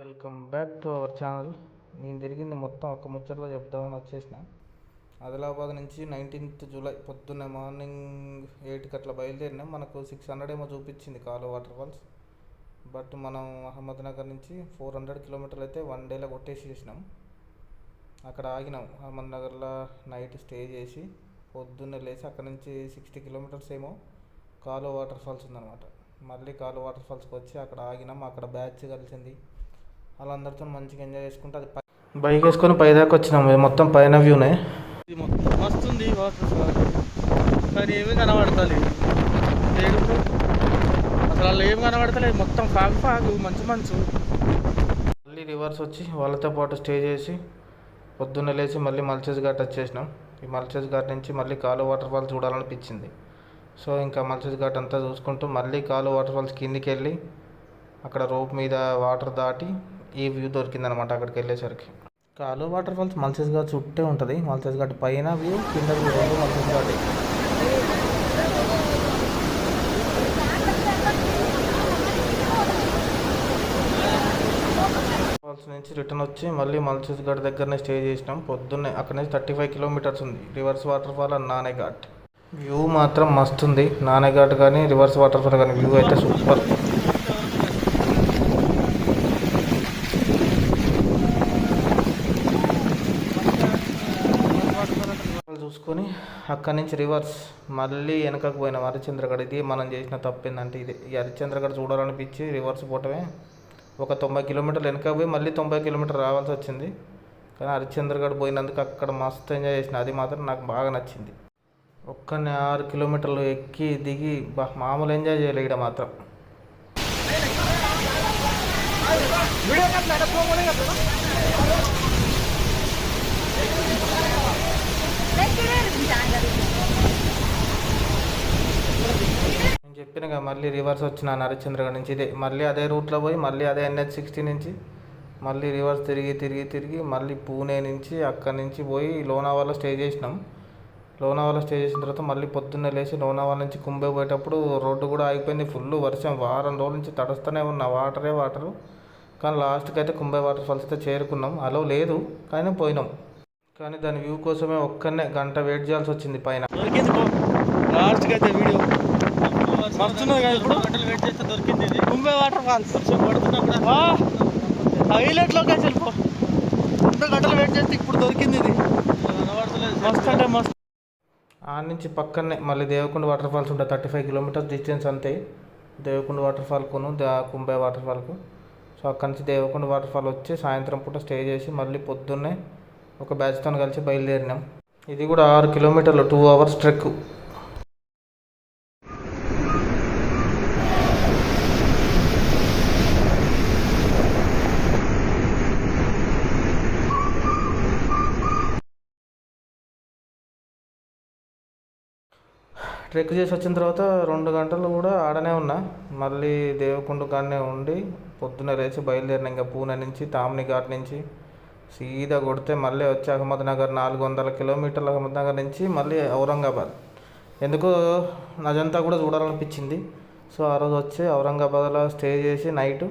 Welcome back to our channel. నేను తిరిగింది మొత్తం ఒక ముచ్చట్లో చెప్దామని వచ్చేసిన. ఆదిలాబాద్ నుంచి 19th జూలై పొద్దున్నే మార్నింగ్ 8కి అట్లా బయలుదేరినాం. మనకు 600 ఏమో చూపించింది కాలు వాటర్ ఫాల్స్. బట్ మనం అహ్మద్నగర్ నుంచి 400 కిలోమీటర్లు అయితే వన్ డేలో కొట్టేసేసినాం. అక్కడ ఆగినాం అహ్మద్నగర్లో నైట్ స్టే చేసి పొద్దున్నే లేచి అక్కడ నుంచి 60 కిలోమీటర్స్ ఏమో కాలు వాటర్ ఫాల్స్ ఉందన్నమాట. మళ్ళీ కాలు వాటర్ ఫాల్స్కి వచ్చి అక్కడ ఆగినాం. అక్కడ బ్యాచ్ కలిసింది. వాళ్ళందరితో మంచిగా ఎంజాయ్ చేసుకుంటే అది బైక్ వేసుకొని పైదాకా వచ్చినాం. మొత్తం పైన వ్యూనే. ఇది మొత్తం వస్తుంది వాటర్ ఫాల్, కానీ ఏమీ కనబడతలేదు. అసలు వాళ్ళు ఏం కనబడతలేదు, మొత్తం ఫాగు మంచు మంచు. మళ్ళీ రివర్స్ వచ్చి వాళ్ళతో పాటు స్టే చేసి పొద్దున్నే లేచి మళ్ళీ మల్చేజ్ ఘాట్ వచ్చేసినాం. ఈ మల్చేజ్ ఘాట్ నుంచి మళ్ళీ కాలు వాటర్ ఫాల్స్ చూడాలనిపించింది. సో ఇంకా మల్చేజ్ ఘాట్ అంతా చూసుకుంటూ మళ్ళీ కాలు వాటర్ ఫాల్స్ కిందికి వెళ్ళి అక్కడ రోప్ మీద వాటర్ దాటి ఈ వ్యూ దొరికిందనమాట. అక్కడికి వెళ్ళేసరికి కాలు వాటర్ ఫాల్స్ మల్చేజ్ ఘాట్ చుట్టే ఉంటుంది. మల్చేజ్ ఘాట్ పైన వ్యూ, కింద వ్యూ రెండు మల్చేజ్ ఘాట్. ఫాల్స్ నుంచి రిటర్న్ వచ్చి మళ్ళీ మల్చేజ్ ఘాట్ దగ్గరనే స్టే చేసినాం. పొద్దున్నే అక్కడ నుంచి 35 కిలోమీటర్స్ ఉంది reverse water fall and నానేఘాట్. View మాత్రం మస్తు ఉంది. నానేఘాట్ కానీ రివర్స్ వాటర్ ఫాల్ కానీ వ్యూ అయితే సూపర్. చూసుకొని అక్కడి నుంచి రివర్స్ మళ్ళీ వెనకకు పోయినాం హరిశ్చంద్రగఢ్. ఇది మనం చేసిన తప్పు ఏంటంటే ఇది, ఈ హరిశ్చంద్రగఢ్ చూడాలనిపించి రివర్స్ పోవటమే. ఒక 90 కిలోమీటర్లు వెనక పోయి మళ్ళీ 90 కిలోమీటర్లు రావాల్సి వచ్చింది. కానీ హరిశ్చంద్రగఢ్ పోయినందుకు అక్కడ మస్తు ఎంజాయ్ చేసిన. అది మాత్రం నాకు బాగా నచ్చింది. ఒక్కనే 6 కిలోమీటర్లు ఎక్కి దిగి మామూలు ఎంజాయ్ చేయలే ఇక్కడ మాత్రం. నేను చెప్పినగా మళ్ళీ రివర్స్ వచ్చినాను హరిశ్చంద్రగఢ్ నుంచి. ఇదే మళ్ళీ అదే రూట్లో పోయి మళ్ళీ అదే NH60 నుంచి మళ్ళీ రివర్స్ తిరిగి మళ్ళీ పూణే నుంచి అక్కడి నుంచి పోయి లోనావాలా స్టే చేసినాం. లోనావాలా స్టే చేసిన తర్వాత మళ్ళీ పొద్దున్నే లేచి లోనావాలా నుంచి కుంభే పోయేటప్పుడు రోడ్డు కూడా ఆగిపోయింది. ఫుల్ వర్షం, వారం రోజుల నుంచి తడుస్తూనే ఉన్నా, వాటరు. కానీ లాస్ట్కి అయితే కుంభే వాటర్ ఫాల్స్ అయితే చేరుకున్నాం. అలో లేదు కానీ పోయినాం. కానీ దాని వ్యూ కోసమే ఒక్కనే గంట వెయిట్ చేయాల్సి వచ్చింది పైన. లాస్ట్కి అయితే వీడియో మస్తున్నది కదా. ఇప్పుడు గంటలు వెయిట్ చేస్తే దొరికింది ఇది కుంభే వాటర్ ఫాల్స్. పడుతున్నప్పుడు హైలైట్ లొకేషన్. 2 గంటలు వెయిట్ చేస్తే ఇప్పుడు దొరికింది ఇది. మస్తు అంటే మస్తు. ఆ నుంచి పక్కనే మళ్ళీ దేవకొండ వాటర్ ఫాల్స్ ఉంటుంది. 35 కిలోమీటర్స్ డిస్టెన్స్ అంతే దేవకొండ వాటర్ ఫాల్కును కుంభే వాటర్ ఫాల్కు. సో అక్కడి నుంచి దేవకొండ వాటర్ ఫాల్ వచ్చి సాయంత్రం పూట స్టే చేసి మళ్ళీ పొద్దున్నే ఒక బ్యాచ్తో కలిసి బయలుదేరినాం. ఇది కూడా 6 కిలోమీటర్లు, 2 అవర్స్ ట్రెక్. ట్రెక్ చేసి వచ్చిన తర్వాత 2 గంటలు కూడా ఆడనే ఉన్నా. మళ్ళీ దేవకొండ కాడనే ఉండి పొద్దున్న లేచి బయలుదేరినా. ఇంకా పూణే నుంచి తామ్ని ఘాట్ నుంచి సీదా కొడితే మళ్ళీ వచ్చి అహ్మద్నగర్ 400 కిలోమీటర్ల అహ్మద్నగర్ నుంచి మళ్ళీ ఔరంగాబాద్. ఎందుకో అజంతా కూడా చూడాలనిపించింది. సో ఆ రోజు వచ్చి ఔరంగాబాద్లో స్టే చేసి నైట్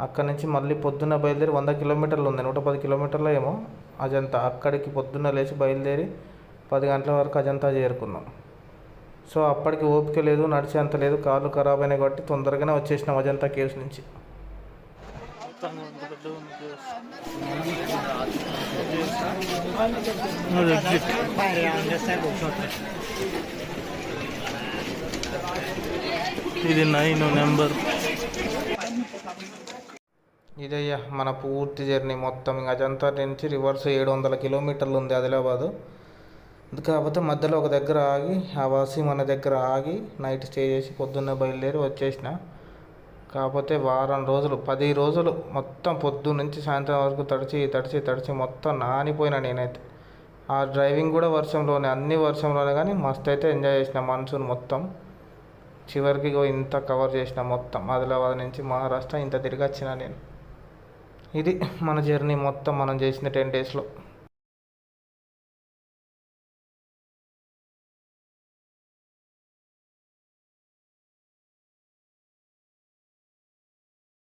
అక్కడి నుంచి మళ్ళీ పొద్దున్న బయలుదేరి 100 కిలోమీటర్లు ఉంది, 110 కిలోమీటర్లు ఏమో అజంతా. అక్కడికి పొద్దున్న లేచి బయలుదేరి 10 గంటల వరకు అజంతా చేరుకున్నాం. సో అప్పటికి ఓపిక లేదు, నడిచేంత లేదు, కాళ్ళు ఖరాబ్ అయినాయి కాబట్టి తొందరగానే వచ్చేసినాం అజంతా కేవ్స్ నుంచి. ఇది 9 నెంబర్. ఇదయ్యా మన పూర్తి జర్నీ మొత్తం. ఇంకా అజంతా నుంచి రివర్స్ 700 కిలోమీటర్లు ఉంది ఆదిలాబాదు. కాకపోతే మధ్యలో ఒక దగ్గర ఆగి ఆ వాసీం అనే దగ్గర ఆగి నైట్ స్టే చేసి పొద్దున్నే బయలుదేరి వచ్చేసిన. కాకపోతే వారం రోజులు 10 రోజులు మొత్తం పొద్దున్న నుంచి సాయంత్రం వరకు తడిచి మొత్తం నానిపోయినా నేనైతే. ఆ డ్రైవింగ్ కూడా వర్షంలోనే, అన్ని వర్షంలోనే. కానీ మస్తు అయితే ఎంజాయ్ చేసిన మాన్సూన్ మొత్తం. చివరికి ఇంత కవర్ చేసిన మొత్తం ఆదిలాబాద్ నుంచి మహారాష్ట్ర ఇంత తిరిగి వచ్చిన నేను. ఇది మన జర్నీ మొత్తం మనం చేసిన 10 డేస్లో.